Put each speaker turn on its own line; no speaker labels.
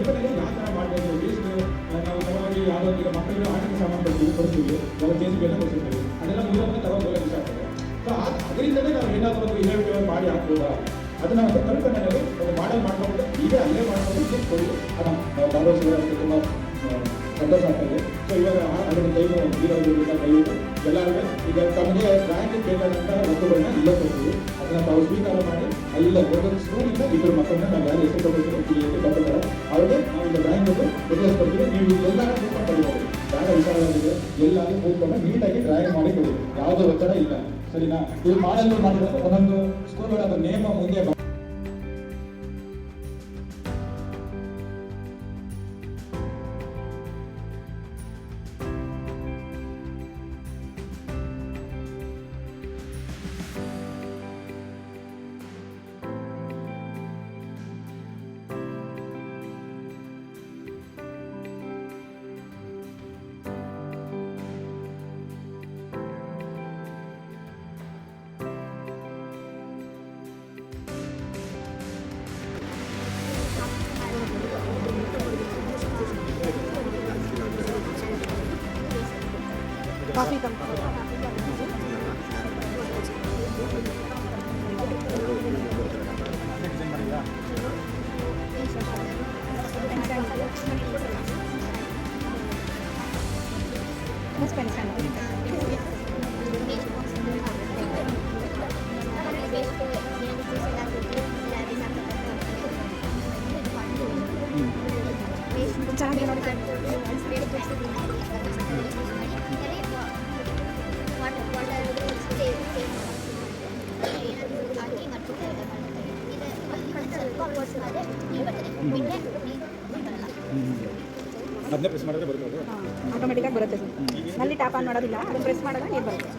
ಪರಿಕಲ್ಪನೆಗೆ ಯಾವ ಥರ ಮಾಡಬೇಕು ವೇಸ್ಟ್ ನಾವು ತಗೊಂಡು ಯಾವುದೋ ಈಗ ಮಕ್ಕಳಿಗೆ ಆಟಕ್ಕೆ ಸಾಮಾನು ಕೊಡ್ತೀವಿ ಎಲ್ಲ ಜೇಸಿಬಿಯನ್ನು ಕೊಡ್ತಿರ್ತೀವಿ ಅದೆಲ್ಲ ಮೂಲಕ ತಗೊಂಡು ವಿಷಯ ಆಗ್ತದೆ. ಸೊ ಅದರಿಂದಲೇ ನಾವು ಏನಾದರೂ ಒಂದು ಇನೋವೇಟಿವ್ ಮಾಡಿ ಹಾಕ್ಬೋದಾ ಅದನ್ನ ಒಂದು ಕಲ್ಪನೆಯಲ್ಲಿ ಒಂದು ಮಾಡಲ್ ಮಾಡ್ಕೊಂಡು ಈಗ ಅಲ್ಲೇ ಮಾಡ್ಕೊಂಡು ಕೊಡಿ ಅದನ್ನು ನಾವು ಭಾಗವಹಿಸೋದಕ್ಕೆ ತುಂಬ ಸಂತೋಷ ಆಗ್ತದೆ. ಸೊ ಇವಾಗ ಅದರ ಟೈಮು ಇರೋದ್ರಿಂದ ದಯವಿಟ್ಟು ಎಲ್ಲರಿಗೂ ಈಗ ತಮಗೆ ಡ್ರಾಯಿಂಗ್ ಬೇಕಾದಂಥ ವಸ್ತುಗಳನ್ನ ಇಲ್ಲೇ ಕೊಡ್ತೀವಿ ಅದನ್ನು ತಾವು ಸ್ವೀಕಾರ ಮಾಡಿ ಅಲ್ಲಿಂದ ಒಂದೊಂದು ಸ್ಕೂಲಿಂದ ಇಬ್ಬರು ಮಕ್ಕಳನ್ನ ನಾವು ಯಾರು ಹೆಸರು ಕೊಡ್ತೀವಿ ಇಲ್ಲಿ ಬರ್ತಾರೆ ಅವ್ರಿಗೆ ನಾವು ಈಗ ಡ್ರಾಯಿಂಗ್ ಕೊಡ್ತೀವಿ. ನೀವು ಎಲ್ಲರ ಕೂತ್ಕೊಂಡು ಕಲಿಬೋದು, ಜಾಗ ವಿಚಾರವಾಗಿದೆ, ಎಲ್ಲರೂ ಕೂತ್ಕೊಂಡು ನೀಟಾಗಿ ಡ್ರಾಯಿಂಗ್ ಮಾಡಿ ಕೊಡಿ, ಯಾವುದೇ ಒತ್ತಡ ಇಲ್ಲ. ಸರಿನಾ? ಇದು ಮಾಡಲು ಮಾಡಿದ್ರೆ ಒಂದೊಂದು ಸ್ಕೂಲ್ಗಳ ನೇಮ ಮುಂದೆ
ಕಾಫಿ ಕಮ್ ಚೆನ್ನಾಗಿ ನೋಡ್ತಾರೆ.
ಅದನ್ನೇ ಪ್ರೆಸ್ ಮಾಡಿದ್ರೆ ಬರ್ತದೆ,
ಆಟೋಮೆಟಿಕ್ಕಾಗಿ ಬರುತ್ತೆ ಸರ್. ನಲ್ಲಿ ಟ್ಯಾಪ್ ಆನ್ ಮಾಡೋದಿಲ್ಲ, ಅದನ್ನು ಪ್ರೆಸ್ ಮಾಡಿದ್ರೆ ನೀರು ಬರುತ್ತೆ.